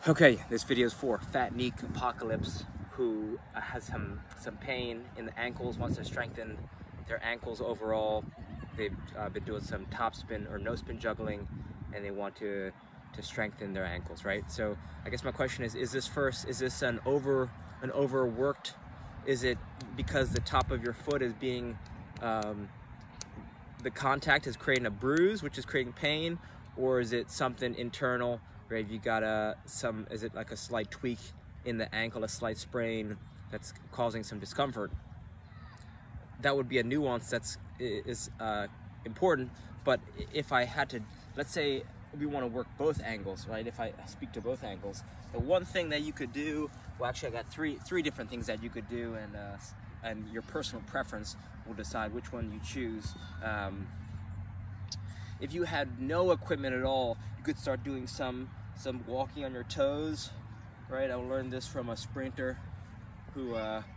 Okay, this video is for Fat Neek Apocalypse, who has some pain in the ankles, wants to strengthen their ankles overall. They've been doing some top spin or no spin juggling, and they want to strengthen their ankles, right? So I guess my question is this an overworked? Is it because the top of your foot is being, the contact is creating a bruise, which is creating pain, or is it something internal? Right, you got is it like a slight tweak in the ankle, a slight sprain that's causing some discomfort? That would be a nuance is important. But if I had to, let's say we want to work both angles, right? If I speak to both angles, the one thing that you could do, well, actually I got three different things that you could do, and your personal preference will decide which one you choose. If you had no equipment at all, you could start doing some walking on your toes, right? I learned this from a sprinter who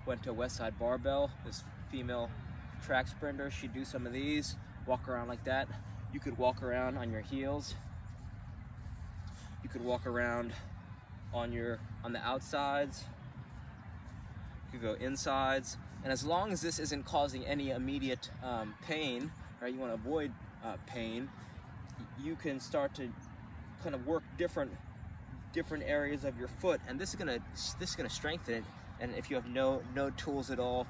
went to Westside Barbell, this female track sprinter. She'd do some of these, walk around like that. You could walk around on your heels. You could walk around on the outsides. You could go insides. And as long as this isn't causing any immediate pain, right? You want to avoid pain, you can start to kind of work different areas of your foot, and this is gonna strengthen it. And if you have no tools at all,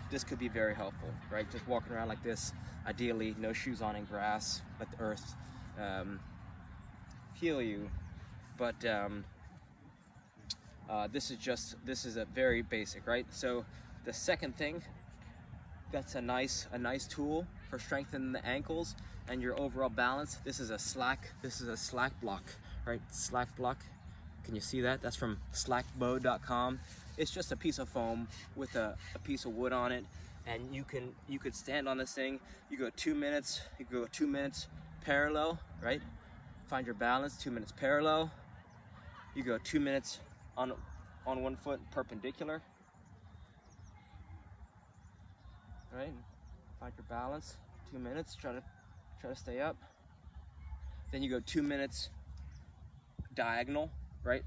this could be very helpful, right? Just walking around like this, ideally no shoes on in grass, let the earth heal you. But this is a very basic, right? So the second thing that's a nice tool for strengthening the ankles and your overall balance. This is a slack block, right? Slack block. Can you see that? That's from slackbow.com. It's just a piece of foam with a piece of wood on it, and you could stand on this thing. You go 2 minutes. You go 2 minutes parallel, right? Find your balance. 2 minutes parallel. You go 2 minutes on one foot perpendicular. Right? Find your balance. 2 minutes. Try to stay up. Then you go 2 minutes diagonal, right?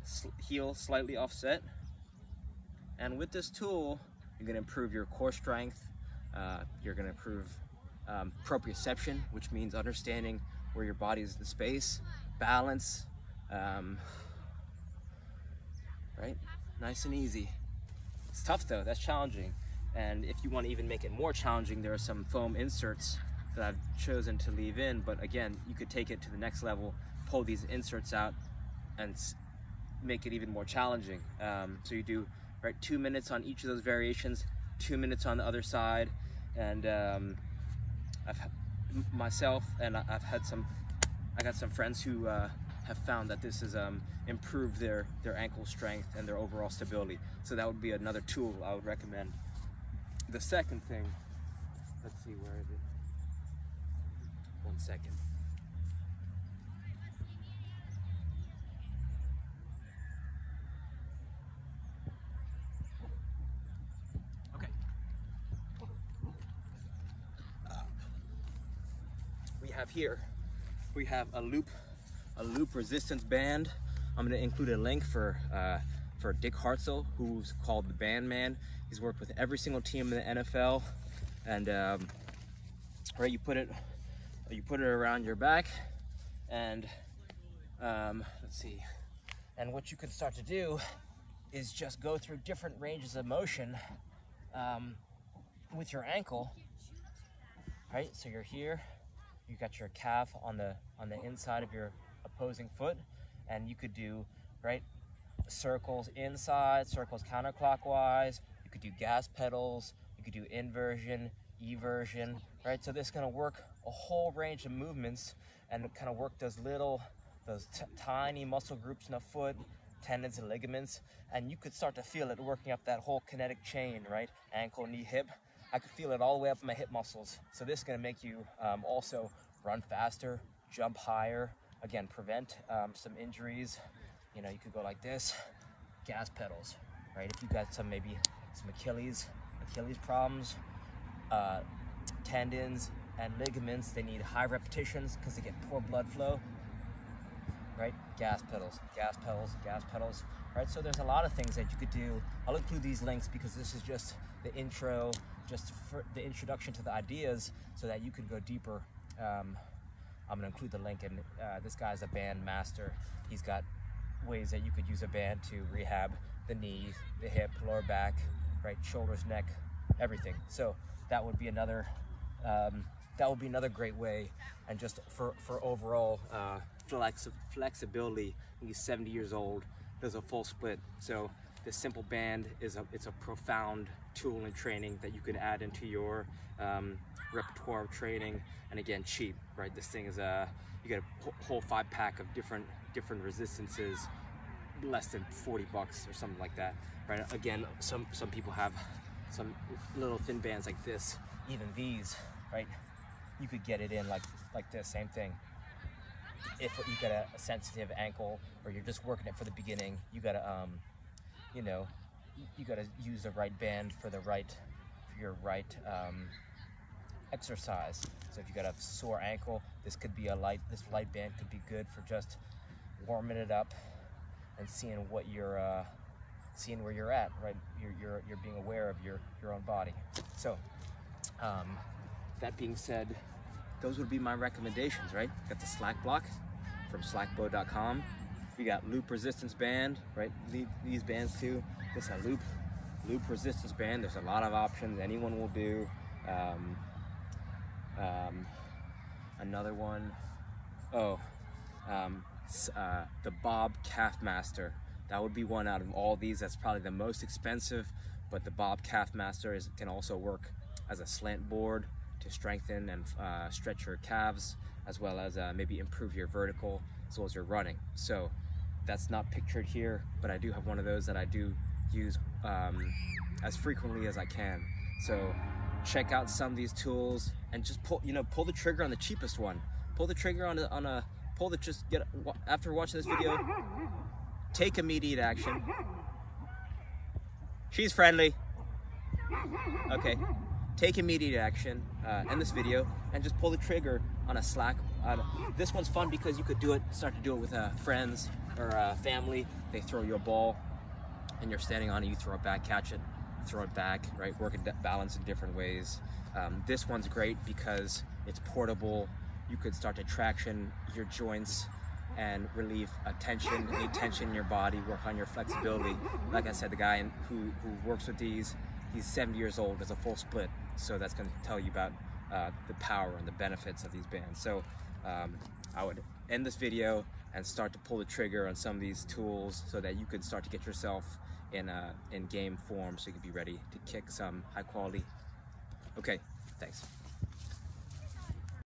Heel slightly offset. And with this tool, you're going to improve your core strength. You're going to improve proprioception, which means understanding where your body is in space, balance, right? Nice and easy. It's tough though. That's challenging. And if you want to even make it more challenging, there are some foam inserts that I've chosen to leave in. But again, you could take it to the next level, pull these inserts out, and make it even more challenging. So you do 2 minutes on each of those variations, 2 minutes on the other side. And I got some friends who have found that this has improved their ankle strength and their overall stability. So that would be another tool I would recommend. The second thing, let's see, where is it? 1 second. Okay. We have a loop resistance band. I'm going to include a link for Dick Hartzell, who's called the Band Man. He's worked with every single team in the NFL, and right, you put it around your back, and let's see. And what you can start to do is just go through different ranges of motion with your ankle. Right, so you're here. You got your calf on the inside of your opposing foot, and you could do circles inside, circles counterclockwise. You could do gas pedals. You could do inversion, eversion, right? So this is going to work a whole range of movements and kind of work those tiny muscle groups in the foot, tendons and ligaments, and you could start to feel it working up that whole kinetic chain, right? Ankle, knee, hip. I could feel it all the way up in my hip muscles. So this is going to make you also run faster, jump higher, again, prevent some injuries. You know, you could go like this, gas pedals, right? If you've got maybe some Achilles problems, tendons and ligaments, they need high repetitions because they get poor blood flow, right? Gas pedals, gas pedals, gas pedals, right? So there's a lot of things that you could do. I'll include these links because this is just the intro, just for the introduction to the ideas so that you can go deeper. I'm gonna include the link, and this guy's a band master. He's got ways that you could use a band to rehab the knee, the hip, lower back, right, shoulders, neck, everything. So that would be another great way. And just for overall flexibility, when he's 70 years old, does a full split. So this simple band it's a profound tool in training that you can add into your repertoire of training, and again, cheap, right? This thing is you get a whole 5-pack of different resistances, less than 40 bucks or something like that, right? Again, some people have some little thin bands like this, even these, right? You could get it in like this, same thing. If you got a sensitive ankle, or you're just working it for the beginning, you gotta you know, you gotta use the right band for your right exercise. So if you got a sore ankle, this light band could be good for just warming it up and seeing what seeing where you're at, right? You're being aware of your own body. So that being said, those would be my recommendations, right? Got the slack block from slackbow.com. You got loop resistance band, right? These bands too. Just a loop resistance band. There's a lot of options. Anyone will do. Another one. The Bob Calf Master. That would be one out of all these. That's probably the most expensive, but the Bob Calf Master can also work as a slant board to strengthen and stretch your calves, as well as maybe improve your vertical as well as your running. So that's not pictured here, but I do have one of those that I do use as frequently as I can. So check out some of these tools and just pull the trigger on the cheapest one. Pull the trigger after watching this video, take immediate action. She's friendly. Okay. Take immediate action, end this video, and just pull the trigger on a slack. This one's fun because you could start to do it with friends or family. They throw you a ball, and you're standing on it. You throw it back, catch it, throw it back, right? Working balance in different ways. This one's great because it's portable. You could start to traction your joints and relieve any tension in your body, work on your flexibility. Like I said, the guy who works with these, he's 70 years old, does a full split. So that's going to tell you about the power and the benefits of these bands. So I would end this video and start to pull the trigger on some of these tools so that you could start to get yourself in game form so you can be ready to kick some high quality. Okay, thanks.